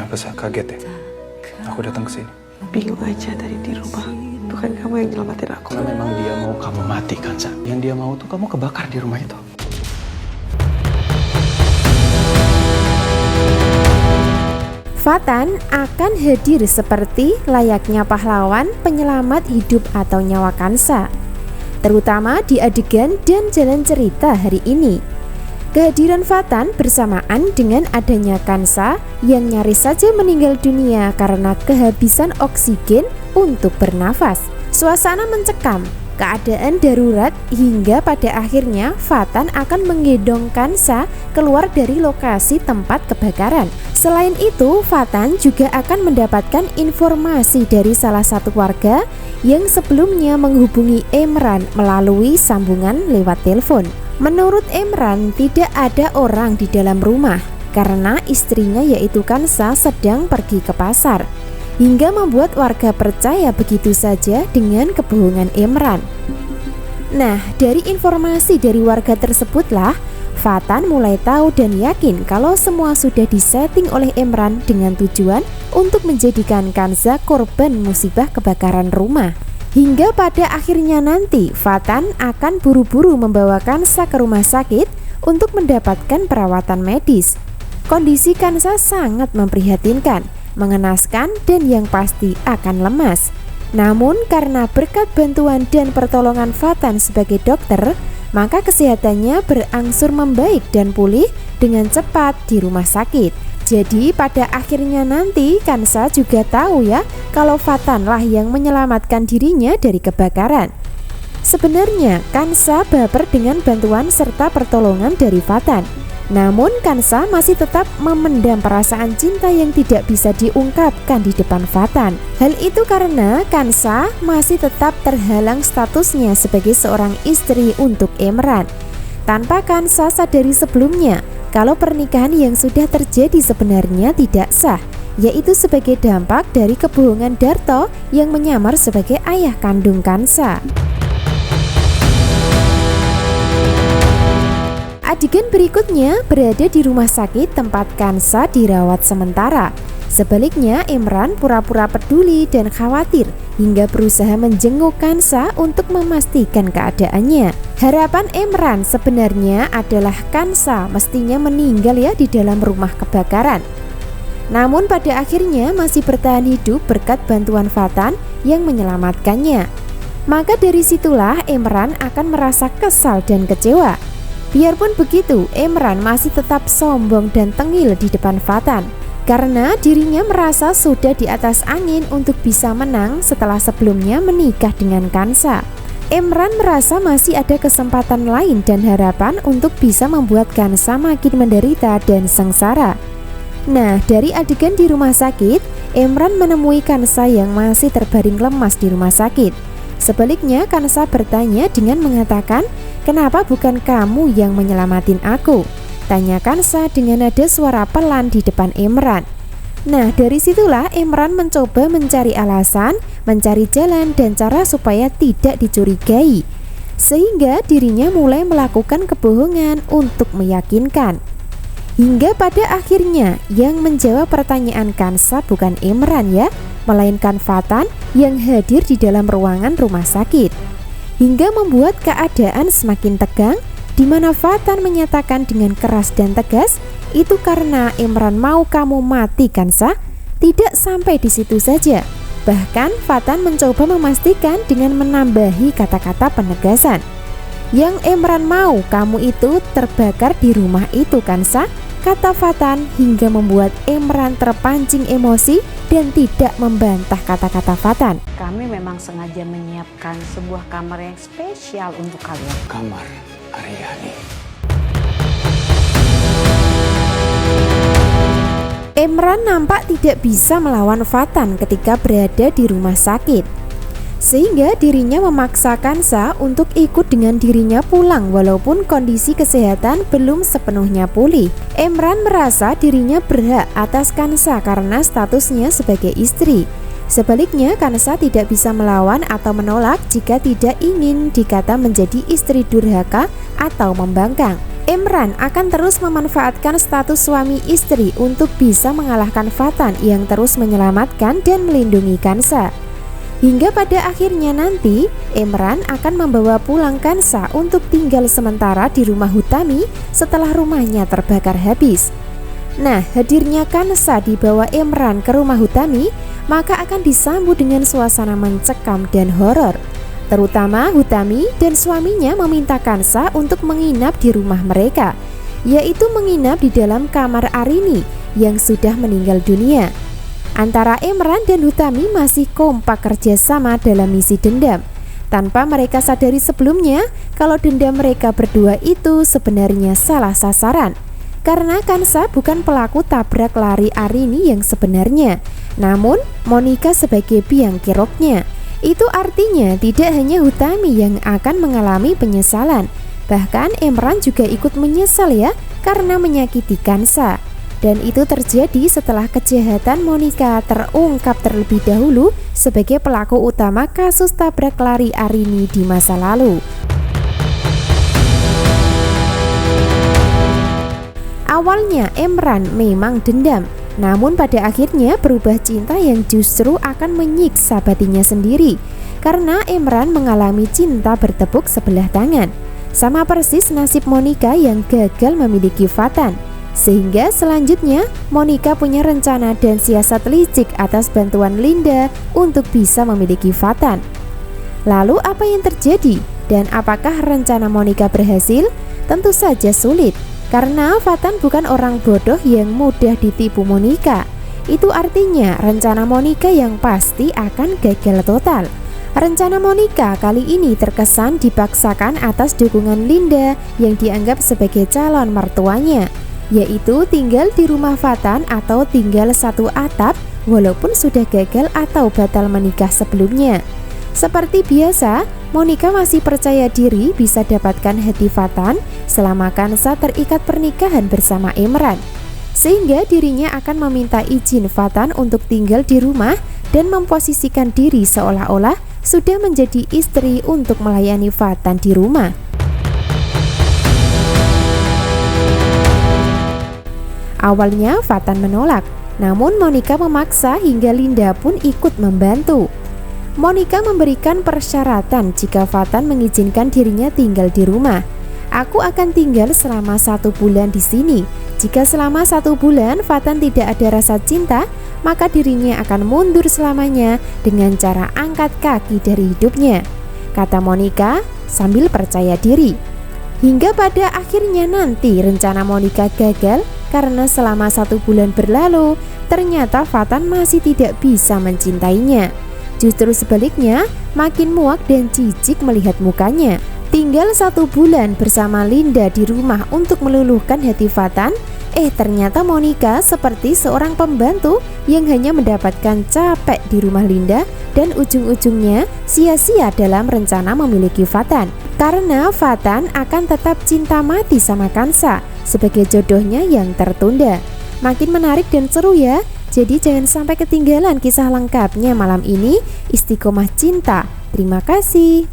Kenapa Sa? Kaget ya? Aku datang ke sini. Bingung aja tadi di rumah. Bukan kamu yang nyelamatin aku. Kalau memang dia mau kamu mati kan, Sa? Yang dia mau tuh kamu kebakar di rumah itu. Fatan akan hadir seperti layaknya pahlawan penyelamat hidup atau nyawa Kansa, terutama di adegan dan jalan cerita hari ini. Kehadiran Fatan bersamaan dengan adanya Kansa yang nyaris saja meninggal dunia karena kehabisan oksigen untuk bernafas. Suasana mencekam, keadaan darurat hingga pada akhirnya Fatan akan menggendong Kansa keluar dari lokasi tempat kebakaran. Selain itu, Fatan juga akan mendapatkan informasi dari salah satu warga yang sebelumnya menghubungi Emran melalui sambungan lewat telepon. Menurut Emran, tidak ada orang di dalam rumah karena istrinya yaitu Kansa sedang pergi ke pasar, hingga membuat warga percaya begitu saja dengan kebohongan Emran. Nah, dari informasi dari warga tersebutlah Fatan mulai tahu dan yakin kalau semua sudah disetting oleh Emran dengan tujuan untuk menjadikan Kansa korban musibah kebakaran rumah. Hingga pada akhirnya nanti Fatan akan buru-buru membawa Kansa ke rumah sakit untuk mendapatkan perawatan medis. Kondisi Kansa sangat memprihatinkan, mengenaskan, dan yang pasti akan lemas. Namun karena berkat bantuan dan pertolongan Fatan sebagai dokter, maka kesehatannya berangsur membaik dan pulih dengan cepat di rumah sakit. Jadi pada akhirnya nanti Kansa juga tahu ya kalau Fatanlah yang menyelamatkan dirinya dari kebakaran. Sebenarnya Kansa baper dengan bantuan serta pertolongan dari Fatan. Namun Kansa masih tetap memendam perasaan cinta yang tidak bisa diungkapkan di depan Fatan. Hal itu karena Kansa masih tetap terhalang statusnya sebagai seorang istri untuk Emran. Tanpa Kansa sadari sebelumnya kalau pernikahan yang sudah terjadi sebenarnya tidak sah, yaitu sebagai dampak dari kebohongan Darto yang menyamar sebagai ayah kandung Kansa. Adegan berikutnya berada di rumah sakit tempat Kansa dirawat sementara. Sebaliknya, Emran pura-pura peduli dan khawatir hingga berusaha menjenguk Kansa untuk memastikan keadaannya. Harapan Emran sebenarnya adalah Kansa mestinya meninggal ya di dalam rumah kebakaran. Namun pada akhirnya masih bertahan hidup berkat bantuan Fatan yang menyelamatkannya. Maka dari situlah Emran akan merasa kesal dan kecewa. Biarpun begitu, Emran masih tetap sombong dan tengil di depan Fatan karena dirinya merasa sudah di atas angin untuk bisa menang setelah sebelumnya menikah dengan Kansa. Emran merasa masih ada kesempatan lain dan harapan untuk bisa membuat Kansa makin menderita dan sengsara. Nah, dari adegan di rumah sakit, Emran menemui Kansa yang masih terbaring lemas di rumah sakit. Sebaliknya, Kansa bertanya dengan mengatakan, "Kenapa bukan kamu yang menyelamatin aku?" Tanya Kansa dengan nada suara pelan di depan Emran. Nah, dari situlah Emran mencoba mencari alasan, mencari jalan dan cara supaya tidak dicurigai. Sehingga dirinya mulai melakukan kebohongan untuk meyakinkan. Hingga pada akhirnya yang menjawab pertanyaan Kansa bukan Emran ya, melainkan Fatan yang hadir di dalam ruangan rumah sakit. Hingga membuat keadaan semakin tegang, di mana Fatan menyatakan dengan keras dan tegas, "Itu karena Emran mau kamu mati Kansa." Tidak sampai di situ saja. Bahkan Fatan mencoba memastikan dengan menambahi kata-kata penegasan. "Yang Emran mau kamu itu terbakar di rumah itu Kansa," kata Fatan, hingga membuat Emran terpancing emosi dan tidak membantah kata-kata Fatan. Kami memang sengaja menyiapkan sebuah kamar yang spesial untuk kalian. Kamar Aryani. Emran nampak tidak bisa melawan Fatan ketika berada di rumah sakit, sehingga dirinya memaksa Kansa untuk ikut dengan dirinya pulang walaupun kondisi kesehatan belum sepenuhnya pulih. Emran merasa dirinya berhak atas Kansa karena statusnya sebagai istri, Sebaliknya, Kansa tidak bisa melawan atau menolak jika tidak ingin dikata menjadi istri durhaka atau membangkang. Imran akan terus memanfaatkan status suami istri untuk bisa mengalahkan Vatan yang terus menyelamatkan dan melindungi Kansa. Hingga pada akhirnya nanti, Imran akan membawa pulang Kansa untuk tinggal sementara di rumah Hutami setelah rumahnya terbakar habis. Nah, hadirnya Kansa dibawa Imran ke rumah Hutami maka akan disambut dengan suasana mencekam dan horor. Terutama Hutami dan suaminya meminta Kansa untuk menginap di rumah mereka, yaitu menginap di dalam kamar Arini yang sudah meninggal dunia. Antara Imran dan Hutami masih kompak kerjasama dalam misi dendam, tanpa mereka sadari sebelumnya kalau dendam mereka berdua itu sebenarnya salah sasaran. Karena Kansa bukan pelaku tabrak lari Arini yang sebenarnya, namun Monica sebagai biang keroknya. Itu artinya tidak hanya Hutami yang akan mengalami penyesalan, bahkan Imran juga ikut menyesal ya karena menyakiti Kansa. Dan itu terjadi setelah kejahatan Monica terungkap terlebih dahulu sebagai pelaku utama kasus tabrak lari Arini di masa lalu. Awalnya Imran memang dendam, namun pada akhirnya berubah cinta yang justru akan menyiksa batinnya sendiri. Karena Imran mengalami cinta bertepuk sebelah tangan, sama persis nasib Monica yang gagal memiliki Vatan. Sehingga selanjutnya Monica punya rencana dan siasat licik atas bantuan Linda untuk bisa memiliki Vatan. Lalu apa yang terjadi? Dan apakah rencana Monica berhasil? Tentu saja sulit. Karena Vatan bukan orang bodoh yang mudah ditipu Monica. Itu artinya rencana Monica yang pasti akan gagal total. Rencana Monica kali ini terkesan dipaksakan atas dukungan Linda yang dianggap sebagai calon mertuanya, yaitu tinggal di rumah Vatan atau tinggal satu atap walaupun sudah gagal atau batal menikah sebelumnya. Seperti biasa, Monica masih percaya diri bisa dapatkan hati Vatan selama Kansa terikat pernikahan bersama Imran. Sehingga dirinya akan meminta izin Vatan untuk tinggal di rumah dan memposisikan diri seolah-olah sudah menjadi istri untuk melayani Vatan di rumah. Awalnya Vatan menolak, namun Monica memaksa hingga Linda pun ikut membantu. Monica memberikan persyaratan jika Vatan mengizinkan dirinya tinggal di rumah. Aku akan tinggal selama 1 bulan di sini. Jika selama 1 bulan Vatan tidak ada rasa cinta, maka dirinya akan mundur selamanya dengan cara angkat kaki dari hidupnya, kata Monica sambil percaya diri. Hingga pada akhirnya nanti rencana Monica gagal karena selama 1 bulan berlalu, ternyata Vatan masih tidak bisa mencintainya. Justru sebaliknya, makin muak dan jijik melihat mukanya. Tinggal 1 bulan bersama Linda di rumah untuk meluluhkan hati Vatan, ternyata Monica seperti seorang pembantu yang hanya mendapatkan capek di rumah Linda dan ujung-ujungnya sia-sia dalam rencana memiliki Vatan. Karena Vatan akan tetap cinta mati sama Kansa sebagai jodohnya yang tertunda. Makin menarik dan seru ya. Jadi jangan sampai ketinggalan kisah lengkapnya malam ini. Istiqomah cinta. Terima kasih.